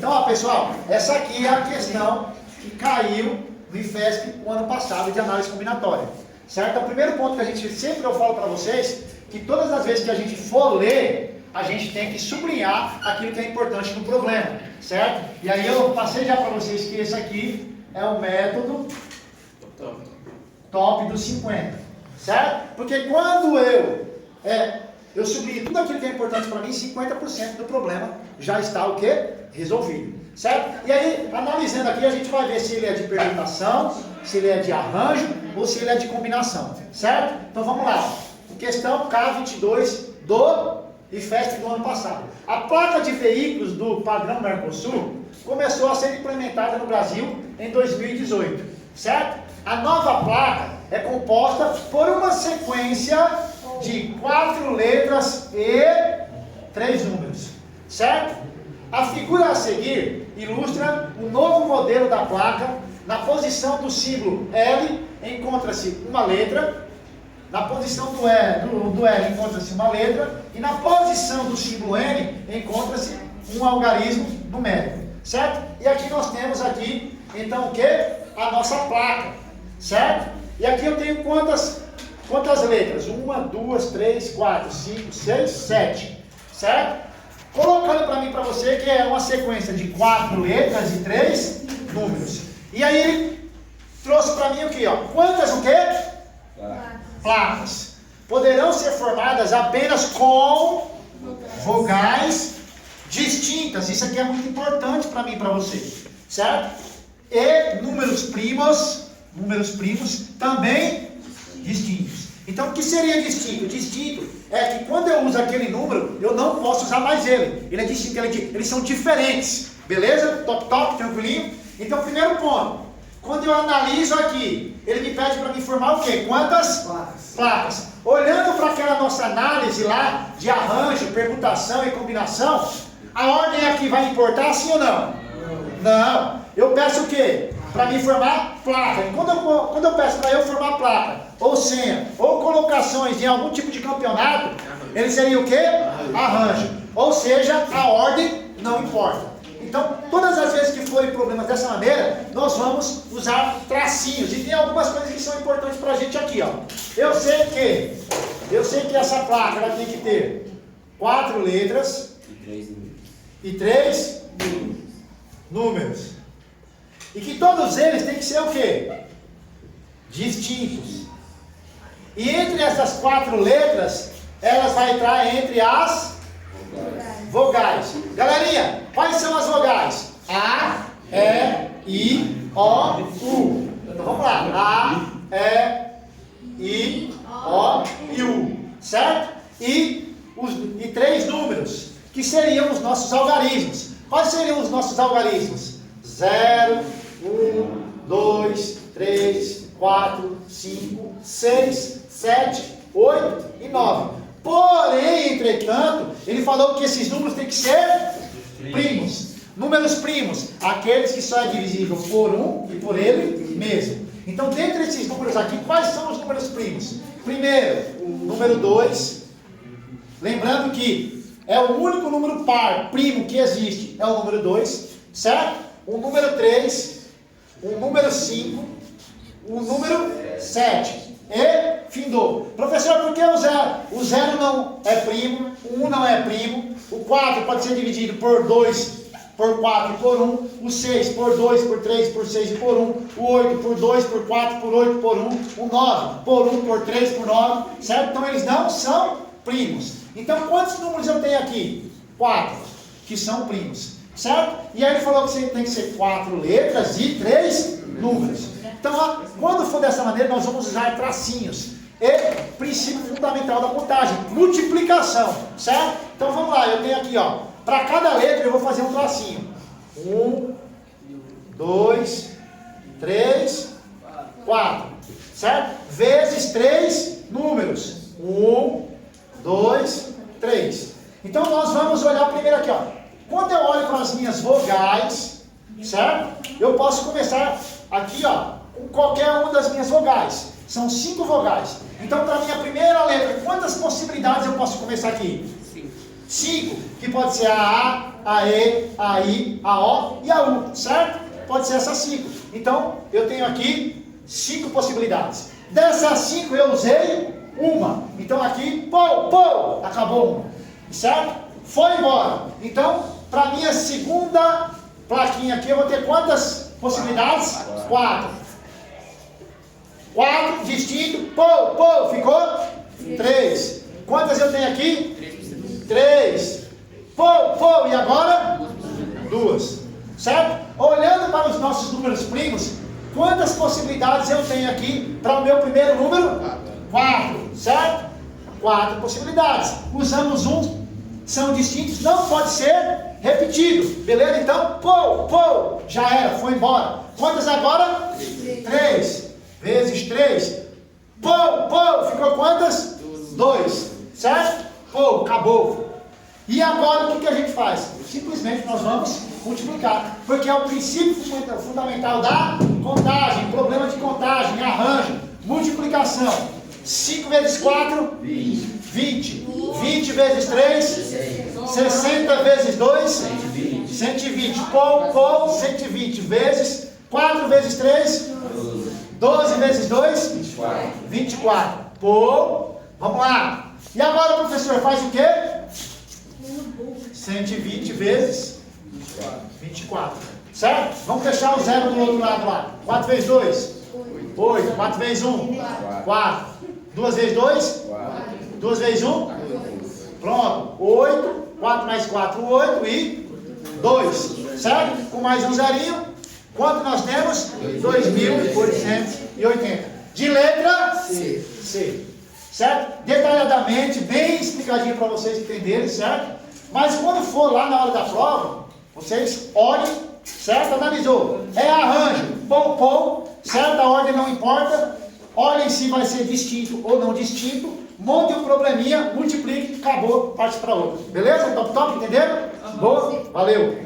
Então, ó, pessoal, essa aqui é a questão que caiu no IFESP o ano passado de análise combinatória. Certo? Então, o primeiro ponto que a gente sempre eu falo para vocês, que todas as vezes que a gente for ler, a gente tem que sublinhar aquilo que é importante no problema, certo? E aí eu passei já para vocês que esse aqui é o método top dos 50, certo? Porque quando eu sublinho tudo aquilo que é importante para mim, 50% do problema já está o quê? Resolvido, certo? E aí, analisando aqui, a gente vai ver se ele é de permutação, se ele é de arranjo ou se ele é de combinação, certo? Então vamos lá, questão K22 do IFESP do ano passado. A placa de veículos do padrão Mercosul começou a ser implementada no Brasil em 2018, certo? A nova placa é composta por uma sequência de 4 letras e 3 números, certo? A figura a seguir ilustra o novo modelo da placa. Na posição do símbolo L encontra-se uma letra, na posição do L encontra-se uma letra, e na posição do símbolo N encontra-se um algarismo numérico, certo? E aqui nós temos aqui, então, o que? A nossa placa, certo? E aqui eu tenho quantas letras? 1, 2, 3, 4, 5, 6, 7, certo? Colocando para mim, para você, que é uma sequência de 4 letras e 3 números. E aí ele trouxe para mim o que? Ó? Quantas o quê? Placas. Poderão ser formadas apenas com vogais distintas. Isso aqui é muito importante para mim e para você, certo? E números primos também distintos. Então, o que seria distinto? Distinto é que quando eu uso aquele número, eu não posso usar mais ele. Ele é distinto, eles são diferentes. Beleza? Top, tranquilinho? Então, primeiro ponto. Quando eu analiso aqui, ele me pede para me informar o quê? Quantas? Placas. Olhando para aquela nossa análise lá, de arranjo, permutação e combinação, a ordem aqui vai importar, sim ou não? Não. Eu peço o quê? Para me formar placa. E quando eu peço para eu formar placa, ou senha, ou colocações em algum tipo de campeonato, ele seria o quê? Arranjo. Ou seja, a ordem não importa. Então, todas as vezes que forem problemas dessa maneira, nós vamos usar tracinhos. E tem algumas coisas que são importantes para a gente aqui, ó. Eu sei que essa placa ela tem que ter 4 letras e 3 números. E que todos eles têm que ser o quê? Distintos. E entre essas 4 letras, elas vão entrar entre as vogais. Galerinha, quais são as vogais? A, E, I, O, U. Então vamos lá. A, I, O e U. Certo? E 3 números, que seriam os nossos algarismos. Quais seriam os nossos algarismos? 0, 1, 2, 3, 4, 5, 6, 7, 8 e 9. Porém, entretanto, ele falou que esses números têm que ser primos. Números primos, aqueles que só é divisível por 1 e por ele mesmo. Então, dentre esses números aqui, quais são os números primos? Primeiro, o número 2. Lembrando que é o único número par, primo, que existe, é o número 2, certo? O número 3, o número 5, o número 7. E findou. Professor, por que o 0? O 0 não é primo, o 1 não é primo, o 4 pode ser dividido por 2, por 4 e por 1, o 6 por 2, por 3, por 6 e por 1, o 8 por 2, por 4, por 8, por 1, o 9 por 1, por 3, por 9, certo? Então eles não são primos. Então quantos números eu tenho aqui? 4, que são primos, certo? E aí ele falou que tem que ser 4 letras e 3 números. Então, ó, quando for dessa maneira, nós vamos usar tracinhos. E princípio fundamental da contagem, multiplicação, certo? Então vamos lá, eu tenho aqui, ó, para cada letra eu vou fazer um tracinho. 1, 2, 3, 4, certo? Vezes 3 números. 1, 2, 3. Então nós vamos olhar primeiro aqui, ó. Quando eu olho para as minhas vogais, certo? Eu posso começar aqui, ó, com qualquer uma das minhas vogais. São 5 vogais. Então, para a minha primeira letra, quantas possibilidades eu posso começar aqui? 5, que pode ser a A, a E, a I, a O e a U, certo? Pode ser essas 5. Então, eu tenho aqui 5 possibilidades. Dessas 5 eu usei uma. Então aqui, acabou uma. Certo? Foi embora. Então, para minha segunda plaquinha aqui, eu vou ter quantas possibilidades? 4. 4, distinto, ficou? 3. Quantas eu tenho aqui? 3. E agora? 2. Certo? Olhando para os nossos números primos, quantas possibilidades eu tenho aqui para o meu primeiro número? 4. Certo? 4 possibilidades. Usamos um, são distintos, não pode ser repetido. Beleza? Então, já era, foi embora. Quantas agora? 3. Vezes 3. Ficou quantas? 2. Certo? Acabou. E agora o que a gente faz? Simplesmente nós vamos multiplicar. Porque é o princípio fundamental da contagem, problema de contagem, arranjo, multiplicação. 5 vezes 4, 20. 20 vezes 3, 60 vezes 2, 120. 120 vezes 4 vezes 3, 12 vezes 2, 24. Vamos lá. E agora, professor, faz o quê? 120 vezes 24. Certo? Vamos deixar o zero do outro lado lá. 4 vezes 2, 8. 4 vezes 1, 4. 2 vezes 2, 2 vezes 1. Pronto. 8. 4 mais 4, 8 e 2. Certo? Com mais um zerinho. Quanto nós temos? 2.880. De letra C. Certo? Detalhadamente, bem explicadinho para vocês entenderem, certo? Mas quando for lá na hora da prova, vocês olhem, certo? Analisou. É arranjo, certo? A ordem não importa. Olhem se vai ser distinto ou não distinto. Monte um probleminha, multiplique, acabou, parte para outra. Beleza? Top, entenderam? Boa? Valeu!